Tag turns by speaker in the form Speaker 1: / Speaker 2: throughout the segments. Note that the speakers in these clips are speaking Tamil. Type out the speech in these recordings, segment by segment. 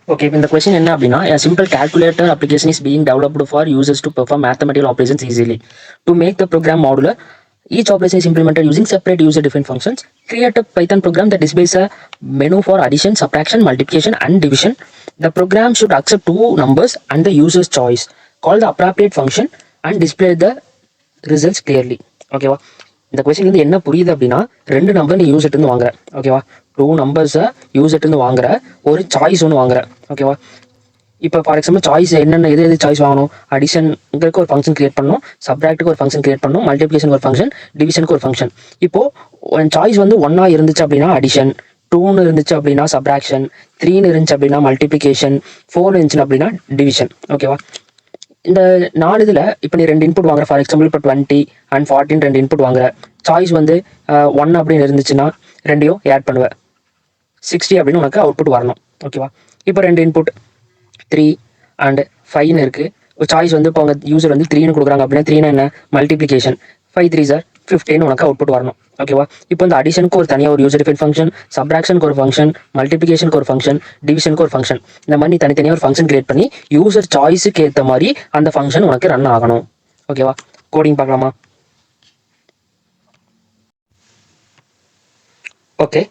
Speaker 1: Okay, in the question என்ன அப்படின்னா a simple calculator application is being developed for users to perform mathematical operations easily. To make the program modular, each operation is implemented using separate user-defined functions. Create a Python program that displays a menu for addition, subtraction, multiplication, and division. The program should accept two numbers and the user's choice. Call the appropriate function and display the results clearly. ஓகேவா? இந்த கொஸ்டின் வந்து என்ன புரியுது அப்படின்னா, ரெண்டு நம்பர் நீ யூசர்ட்டு இருந்து வாங்குற. ஓகேவா? டூ நம்பர்ஸை யூசர்ட்டு இருந்து வாங்குற, ஒரு சாய்ஸ் ஒன்று வாங்குற. ஓகேவா? இப்போ ஃபார் எக்ஸாம்பிள் சாய்ஸ் என்னென்ன எது சாய்ஸ் வாங்கணும், அடிஷனுக்கு ஒரு ஃபங்க்ஷன் கிரியேட் பண்ணணும், சப்ராக்ட்டுக்கு ஒரு ஃபங்க்ஷன் கிரியேட் பண்ணணும், மல்டிப்ளிகேஷனுக்கு ஒரு ஃபங்க்ஷன், டிவிஷனுக்கு ஒரு ஃபங்க்ஷன். இப்போ சாய்ஸ் வந்து ஒன்னா இருந்துச்சு அப்படின்னா அடிஷன், டூன்னு இருந்துச்சு அப்படின்னா சப்ராக்ஷன், த்ரீன்னு இருந்துச்சு அப்படின்னா மல்டிப்ளிகேஷன், ஃபோர்னு இருந்துச்சு அப்படின்னா டிவிஷன். ஓகேவா? இந்த 4 இதில் இப்போ நீ 2 இன்புட் வாங்குற. ஃபார் எக்ஸாம்பிள் இப்போ 20 அண்ட் 14 2 இன்புட் வாங்குற. சாய்ஸ் வந்து 1 அப்படின்னு இருந்துச்சுன்னா ரெண்டையும் ஆட் பண்ணுவேன். 60 அப்படின்னு உனக்கு அவுட்புட் வரணும். ஓகேவா? இப்போ 2 இன்புட் 3 அண்ட் 5ன்னு இருக்குது. இப்போ சாய்ஸ் வந்து இப்போ அவங்க யூசர் வந்து 3ன்னு கொடுக்குறாங்க அப்படின்னா 3னா என்ன, மல்டிப்ளிகேஷன். 5 3 சார் 15 உனக்கு அவுட்புட் வரணும். ஓகேவா? இப்போ இந்த அடிஷனுக்கு ஒரு தனியாக ஒரு யூசர் டிஃபைன் ஃபங்க்ஷன், சப்ராக்ஷனுக்கு ஒரு ஃபங்க்ஷன், மல்டிப்ளிகேஷனுக்கு ஒரு ஃபங்க்ஷன், டிவிஷனுக்கு ஒரு ஃபங்க்ஷன், இந்த மாதிரி நீ தனித்தனியாக ஒரு ஃபங்க்ஷன் கிரியேட் பண்ணி யூசர் சாய்ஸுக்கு ஏற்ற மாதிரி அந்த ஃபங்க்ஷன் உனக்கு ரன் ஆகணும். ஓகேவா? கோடிங் பார்க்கலாமா? ஓகே,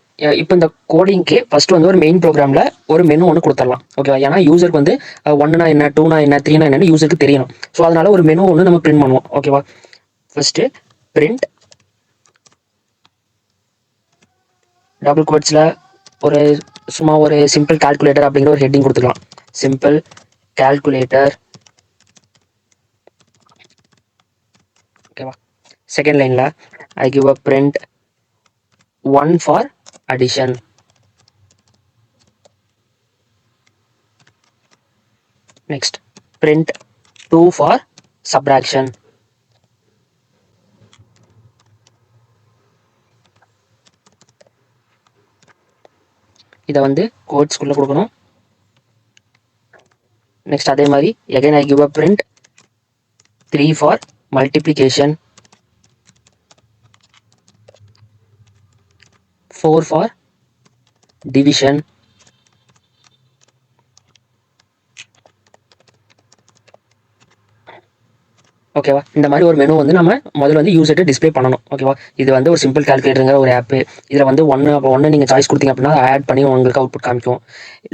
Speaker 1: இப்போ இந்த கோடிங்க்கு ஃபர்ஸ்ட் வந்து ஒரு மெயின் ப்ரோக்ராமில் ஒரு மெனு ஒன்று கொடுத்துடலாம். ஓகேவா? ஏன்னா யூசருக்கு வந்து 1னா என்ன, 2னா என்ன, 3னா என்னன்னு யூசருக்கு தெரியணும். ஸோ அதனால ஒரு மெனு ஒன்று நம்ம பிரிண்ட் பண்ணுவோம். ஓகேவா? ஃபர்ஸ்ட் பிரிண்ட் டபுள் கோட்ஸில் ஒரு சும்மா ஒரு சிம்பிள் கால்குலேட்டர் அப்படிங்கிற ஒரு ஹெட்டிங் கொடுத்துக்கலாம். Simple calculator. ஓகேவா? செகண்ட் லைனில் ஐ give a print 1 for addition. Next, print 2 for subtraction. இதை வந்து கோட்ஸ்குள்ள கொடுக்கணும். நெக்ஸ்ட் அதே மாதிரி again I give a print 3 for multiplication, 4 for division, ஓகேவா? இந்த மாதிரி ஒரு மெனு வந்து நம்ம முதல்ல வந்து யூசர்ட்டு டிஸ்பிளே பண்ணணும். ஓகேவா? இது வந்து ஒரு சிம்பிள் கால்குலேட்டருங்கிற ஒரு ஆப்பு. இதில் வந்து ஒன்று நீங்கள் சாய்ஸ் கொடுத்தீங்க அப்படின்னா ஆட் பண்ணி உங்களுக்கு அவுட்புட் காமிக்கும்.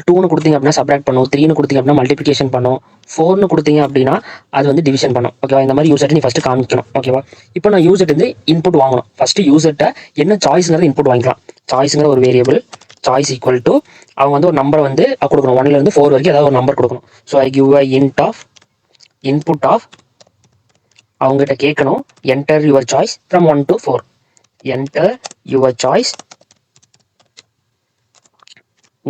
Speaker 1: 2ன்னு கொடுத்தீங்க அப்படின்னா சப்ராக்ட் பண்ணும், 3ன்னு கொடுத்தீங்க அப்படின்னா மல்டிப்ளிகேஷன் பண்ணும், 4ன்னு கொடுத்தீங்க அப்படின்னா அது வந்து டிவிஷன் பண்ணும். ஓகேவா? இந்த மாதிரி யூசர்ட்டு நீ ஃபஸ்ட்டு காமிக்கணும். ஓகேவா? இப்போ நான் யூசர்ட்டு வந்து இன்புட் வாங்கணும். ஃபஸ்ட்டு யூசர்ட்ட என்ன சாய்ஸுங்கிறது இன்புட் வாங்கிக்கலாம். சாய்ஸுங்கிற ஒரு வேரியபிள், சாய்ஸ் ஈக்குவல் டு அவங்க வந்து ஒரு நம்பரை வந்து கொடுக்கணும். 1லேருந்து 4 வரைக்கும் ஏதாவது ஒரு நம்பர் கொடுக்கணும். So I give a int of input of, அவங்ககிட்ட கேட்கணும் enter your choice from 1 to 4. Enter your choice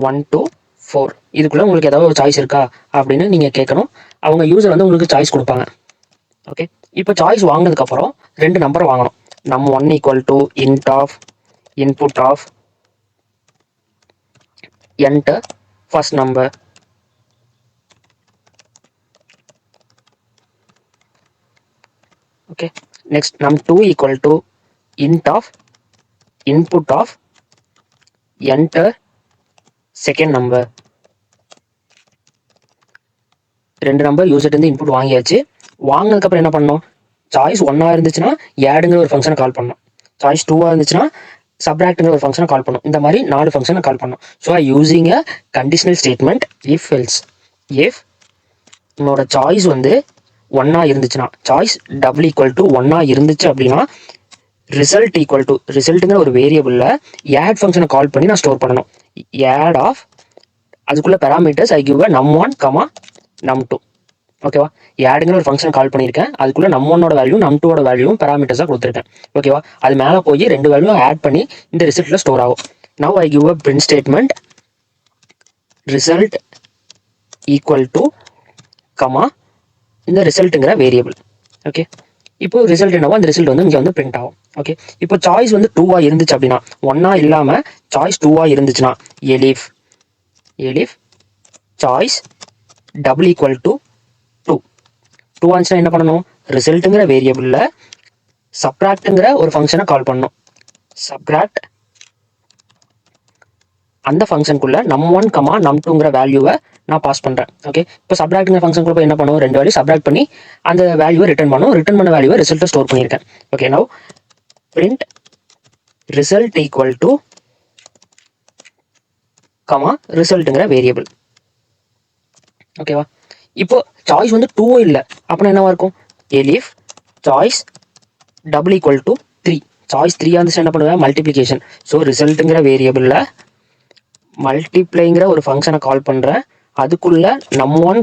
Speaker 1: 1 to 4. இதுக்குள்ள உங்களுக்கு ஏதாவது ஒரு சாய்ஸ் இருக்கா அப்படின்னு நீங்க கேட்கணும். அவங்க யூசர் வந்து உங்களுக்கு சாய்ஸ் கொடுப்பாங்க. ஓகே, இப்போ சாய்ஸ் வாங்கினதுக்கு அப்புறம் 2 நம்பர் வாங்கணும். நம்ம 1 equal to int of input of enter first number. Okay, next num2 equal to int of input of enter second number. 2 number யூசர்ட் இருந்து இன்புட் வாங்கியாச்சு. வாங்கினதுக்கு அப்புறம் என்ன பண்ணணும், சாய்ஸ் 1ஆ இருந்துச்சுன்னா ஆடுங்கிற ஒரு ஃபங்க்ஷனை கால் பண்ணணும், சாய்ஸ் 2ஆ இருந்துச்சுன்னா சப்ராக்ட்ங்கிற ஒரு ஃபங்க்ஷனை கால் பண்ணும். இந்த மாதிரி 4 ஃபங்க்ஷனை கால் பண்ணும். So using a conditional statement if else. If உன்னோட சாய்ஸ் வந்து 1ஆ இருந்துச்சுன்னா, சாய்ஸ் டபுள் ஈக்குவல் டு 1ஆ இருந்துச்சு அப்படின்னா ரிசல்ட் ஈக்குவல் டு, ரிசல்ட்டுங்கிற ஒரு வேரியபிளில் ஆட் ஃபங்க்ஷனை கால் பண்ணி நான் ஸ்டோர் பண்ணணும். ஆட் ஆஃப், அதுக்குள்ள parameters I give num1, num2. ஓகேவா? ஆடுங்கிற ஒரு ஃபங்க்ஷன் கால் பண்ணியிருக்கேன். அதுக்குள்ள num1ஓட வேல்யூ num2ஓட வேல்யூவும் பேராமீட்டர்ஸாக கொடுத்துருக்கேன். ஓகேவா? அது மேலே போய் 2 வேல்யூ ஆட் பண்ணி இந்த ரிசல்ட்டில் ஸ்டோர் ஆகும். Now I give a print statement result equal to comma இந்த ரிசல்ட்டுங்கிற வேரியபிள். ஓகே, இப்போ ரிசல்ட் என்னவோ அந்த ரிசல்ட் வந்து இங்கே வந்து பிரிண்ட் ஆகும். ஓகே, இப்போ சாய்ஸ் வந்து 2ஆ இருந்துச்சு அப்படின்னா, 1ஆ இல்லாமல் சாய்ஸ் 2ஆ இருந்துச்சுன்னா elif choice double equal to 2. 2 ஆச்சுன்னா என்ன பண்ணணும், ரிசல்ட்டுங்கிற வேரியபிளில் சப்ராக்ட்ங்கிற ஒரு ஃபங்க்ஷனை கால் பண்ணணும். சப்ராக்ட் அந்த ஃபங்க்ஷனுக்குள்ள num1, num2ங்கிற வேல்யூவை நான் பாஸ் பண்ணுறேன். ஓகே, இப்போ சப்ராக்ட்ங்கிற ஃபங்க்ஷனுக்குள்ள போய் என்ன பண்ணுவோம், ரெண்டு வேல்யூ சப்ராக்ட் பண்ணி அந்த வேல்யூவை ரிட்டர்ன் பண்ணுவோம். ரிட்டர்ன் பண்ண வேல்யூவை ரிசல்ட்டை ஸ்டோர் பண்ணியிருக்கேன். Okay, now print result equal to ரிசல்ட்டுங்கிற வேரியபிள். ஓகேவா, இப்போ சாய்ஸ் வந்து 2 இல்லை அப்படின்னா என்னவா இருக்கும், elif choice double equal to 3. Choice 3 இருந்துச்சு என்ன பண்ணுவேன், மல்டிப்ளிகேஷன். ஸோ ரிசல்ட்டுங்கிற வேரியபிளில் மல்டிப்ளைங்கிற ஒரு ஃபங்க்ஷனை கால் பண்ணுறேன். அதுக்குள்ள num1,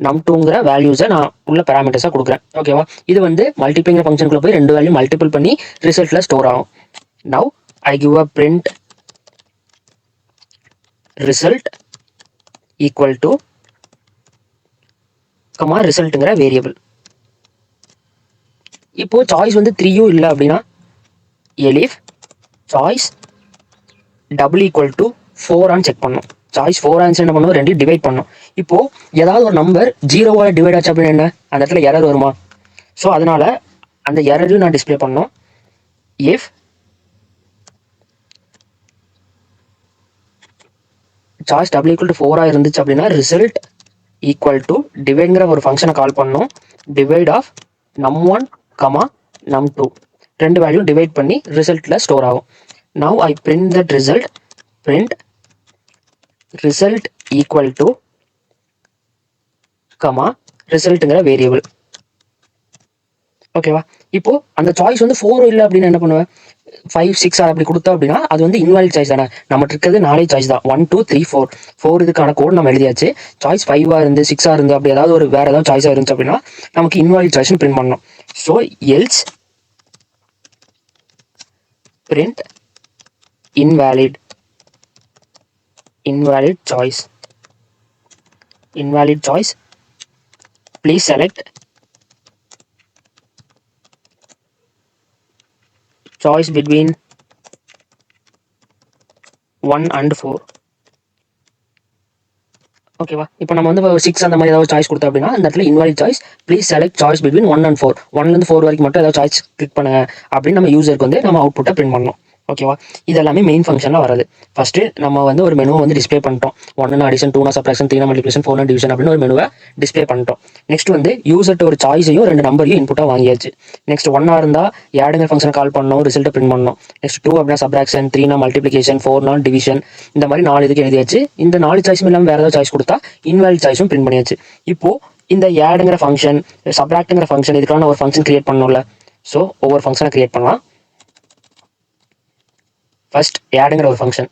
Speaker 1: num2ங்கிற வேல்யூஸை நான் உள்ள பேராமீட்டர்ஸாக கொடுக்குறேன். ஓகேவா, இது வந்து மல்டிப்ளைங்கிற ஃபங்க்ஷனுக்குள்ள போய் ரெண்டு வேல்யூ மல்டிபிள் பண்ணி ரிசல்ட்டில் ஸ்டோர் ஆகும். Now I give a print result equal to ரிசல்ட்டுங்கிற வேரியபிள். இப்போ சாய்ஸ் வந்து 3யும் இல்லை அப்படின்னா elif choice double equal to 4 check பண்ணும். சாய்ஸ் 4 என்ன பண்ணுவோம், ரெண்டு டிவைட் பண்ணும். இப்போ ஏதாவது ஒரு நம்பர் 0 டிவைட் ஆச்சு அப்படின்னு என்ன, அந்த இடத்துல எரர் வருமா? ஸோ அதனால அந்த எரரையும் நான் டிஸ்பிளே பண்ணோம். If choice double equal to 4 இருந்துச்சு அப்படின்னா ரிசல்ட் ஈக்குவல் டு டிவைட்ங்கிற ஒரு ஃபங்க்ஷனை கால் பண்ணோம். டிவைட் ஆஃப் num1, num2 ரெண்டு வேல்யூ டிவைட் பண்ணி ரிசல்ட்டில் ஸ்டோர் ஆகும். Now I print that result. Print result equal to ரிசல்ட்டுங்கிற வேரியபிள். ஓகேவா, இப்போ அந்த சாய்ஸ் வந்து 4 இல்லை அப்படின்னு என்ன பண்ணுவேன், 5, 6 அப்படி கொடுத்தா அப்படின்னா அது வந்து இன்வாலிட் சாய்ஸ் தானே. நம்ம இருக்கிறது 4 சாய்ஸ் தான், 1, 2, 3, 4 இதுக்கான கோட் நம்ம எழுதியாச்சு. சாய்ஸ் 5 இருந்து 6 இருந்து அப்படி ஏதாவது ஒரு வேற ஏதாவது சாய்ஸாக இருந்துச்சு அப்படின்னா நமக்கு இன்வாலிட் சாய்ஸ் பிரிண்ட் பண்ணணும். So else print invalid choice. Please select choice between 1 and 4. ஓகேவா, இப்போ நம்ம வந்து 6 அந்த மாதிரி ஏதாவது சாய்ஸ் கொடுத்தோம் அப்படின்னா அந்த இடத்துல invalid choice, please select choice between 1 and 4. 1லேருந்து 4 வரைக்கும் மட்டும் ஏதாவது சாய்ஸ் கிளிக் பண்ணுங்க அப்படின்னு நம்ம யூசருக்கு வந்து நம்ம அவுட்புட்டை பிரிண்ட் பண்ணணும். ஓகேவா, இது எல்லாமே மெயின் ஃபங்க்ஷனில் வரது. ஃபர்ஸ்ட் நம்ம வந்து ஒரு மெனுவை வந்து டிஸ்பிளே பண்ணிட்டோம். 1 அடிஷன், 2 சப்ராக்ஷன், 3 மல்டிப்ளிகேஷன், 4 டிவிஷன் அப்படின்னு ஒரு மெனுவை டிஸ்பிளே பண்ணிட்டோம். நெக்ஸ்ட் வந்து யூசர்ட்ட ஒரு சாய்ஸையும் 2 நம்பரையும் இன்புட்டாக வாங்கியாச்சு. நெக்ஸ்ட் 1 இருந்தால் ஆடுங்கிற ஃபங்க்ஷனை கால் பண்ணோம், ரிசல்ட்டை பிரிண்ட் பண்ணோம். நெக்ஸ்ட் 2 அப்படின்னா சப்ராக்ஷன், 3 மல்டிப்ளிகேஷன், 4 டிவிஷன், இந்த மாதிரி 4 இதுக்கு எழுதியாச்சு. இந்த 4 சாய்ஸும் இல்லாமல் வேறு ஏதாவது சாய்ஸ் கொடுத்தா இன்வாலிட் சாய்ஸும் பிரிண்ட் பண்ணியாச்சு. இப்போ இந்த ஆடுங்கிற ஃபங்க்ஷன், சப்ராக்ட்ங்கிற ஃபங்க்ஷன், இதுக்கான ஒரு ஃபங்க்ஷன் கிரியேட் பண்ணணும்ல. ஸோ ஒவ்வொரு ஃபங்க்ஷனை கிரியேட் பண்ணலாம். ஃபர்ஸ்ட் ஆடுங்கிற ஒரு ஃபங்க்ஷன்,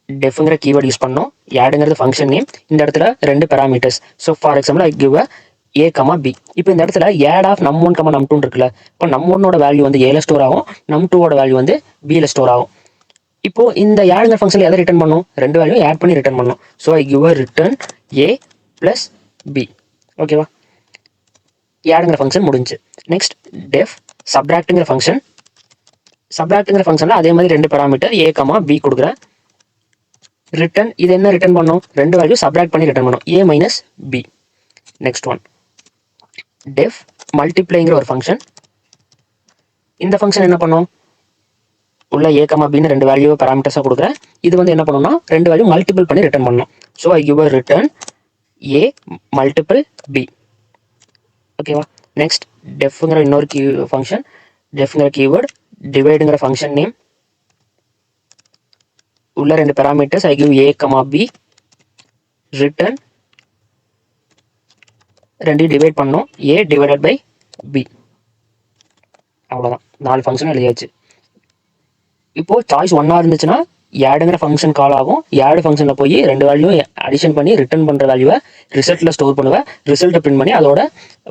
Speaker 1: டெஃப்ங்கிற கீவேர்ட் யூஸ் பண்ணோம். ஆடுங்கிறது ஃபங்க்ஷன் நேம். இந்த இடத்துல 2 parameters. So for example I give a, b. இப்போ இந்த இடத்துல ஆட் ஆஃப் num1, num2 இருக்குல்ல. இப்போ num1ஓட வேல்யூ வந்து ஏல ஸ்டோர் ஆகும், num2ஓட வேல்யூ வந்து பியில் ஸ்டோர் ஆகும். இப்போ இந்த ஆடுங்கிற ஃபங்க்ஷனில் எதை ரிட்டர்ன் பண்ணும், 2 வேல்யூ ஆட் பண்ணி ரிட்டர்ன் பண்ணும். So I give return a + b. ஓகேவா, ஆடுங்கிற ஃபங்க்ஷன் முடிஞ்சு. நெக்ஸ்ட் டெஃப் சப்ராக்ட்ங்கிற ஃபங்க்ஷன். சப்ராக்ட்ங்கிற ஃபங்க்ஷனில் அதே மாதிரி 2 பேராமீட்டர் a, b கொடுக்குறேன். ரிட்டர்ன், இது என்ன ரிட்டர்ன் பண்ணும், 2 வேல்யூ சப்ராக்ட் பண்ணி ரிட்டர்ன் பண்ணும், a - b. Next one def மல்டிப்ளைங்கிற ஒரு ஃபங்க்ஷன். இந்த ஃபங்க்ஷன் என்ன பண்ணும், உள்ள a, bன்னு 2 வேல்யூ பேராமீட்டர்ஸாக கொடுக்குறேன். இது வந்து என்ன பண்ணும்னா 2 வேல்யூ மல்டிபிள் பண்ணி ரிட்டர்ன் பண்ணணும். So I give return a × b. ஓகேவா, நெக்ஸ்ட் டெஃப்ங்கிற இன்னொரு ஃபங்க்ஷன், டெஃப்ங்கிற கீவேர்ட், டிவைடுங்கிற ஃபங்க்ஷன் நேம், உள்ள 2 parameters I give a, b. Return 2 divide பண்ணோம், a / b. அவ்வளோதான், 4 ஃபங்க்ஷன் எழுதியாச்சு. இப்போ சாய்ஸ் 1 இருந்துச்சுன்னா ஆடுங்கிற ஃபங்க்ஷன் கால் ஆகும். ஆடு ஃபங்க்ஷனில் போய் 2 வேல்யூ அடிஷன் பண்ணி ரிட்டர்ன் பண்ணுற வேல்யூவை ரிசல்ட்டில் ஸ்டோர் பண்ணுவேன். ரிசல்ட்டை பிரிண்ட் பண்ணி அதோட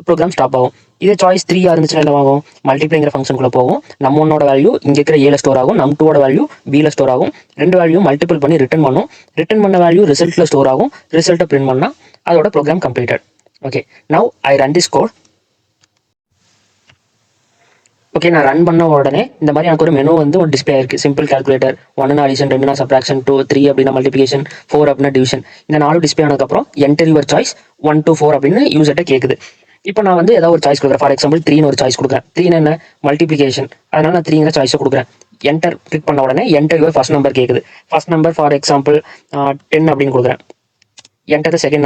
Speaker 1: ப்ரோக்ராம் ஸ்டாப் ஆகும். இதே சாய்ஸ் 3 இருந்துச்சுன்னா என்ன ஆகும், மல்டிப்ளைங்கிற ஃபங்க்ஷனுக்குள்ளே போகும். num1ஓட வேல்யூ இங்கே இருக்கிற ஏல ஸ்டோர் ஆகும், num2ஓட வேல்யூ பியில் ஸ்டோர் ஆகும். 2 வேல்யூ மல்டிபிள் பண்ணி ரிட்டர்ன் பண்ணும். ரிட்டர்ன் பண்ண வேல்யூ ரிசல்ட்டில் ஸ்டோர் ஆகும். ரிசல்ட்டை பிரிண்ட் பண்ணால் அதோட program completed. Okay, now I run this code. Okay, நான் ரன் பண்ண உடனே இந்த மாதிரி எனக்கு ஒரு மெனு வந்து ஒரு டிஸ்பிளே இருக்குது. சிம்பிள் கால்குலேட்டர், 1 அடிஷன், 2 சப்ராக்ஷன், 2, 3 அப்படின்னா மல்டிப்ளிகேஷன், 4 அப்படின்னா டிவிஷன். இந்த 4 டிஸ்பிளே ஆனதுக்கப்புறம் என்டர் யுவர் சாய்ஸ் 1 to 4 அப்படின்னு யூசர்ட்ட கேட்குது. இப்போ நான் வந்து ஏதாவது ஒரு சாய்ஸ் கொடுக்குறேன். ஃபார் எக்ஸாம்பிள் 3 ஒரு சாய்ஸ் கொடுக்குறேன். 3 என்ன, மல்டிப்ளிகேஷன், அதனால நான் 3 சாய்ஸை கொடுக்குறேன். என்டர் கிளிக் பண்ண உடனே என்டர் யுவர் ஃபர்ஸ்ட் நம்பர் கேட்குது. ஃபர்ஸ்ட் நம்பர் ஃபார் எக்ஸாம்பிள் 10 அப்படின்னு கொடுக்குறேன். Enter the second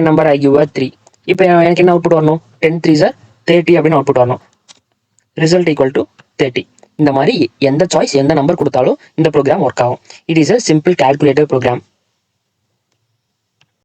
Speaker 1: number I give 3. இப்போ எனக்கு என்ன அவுட்புட் வரணும்? 10 3s are 30 அப்படின்னு அவுட்புட் வரணும். Result equal to 30. இந்த மாதிரி எந்த சாய்ஸ் எந்த நம்பர் கொடுத்தாலும் இந்த ப்ரோக்ராம் ஒர்க் ஆகும். It is a simple calculator program.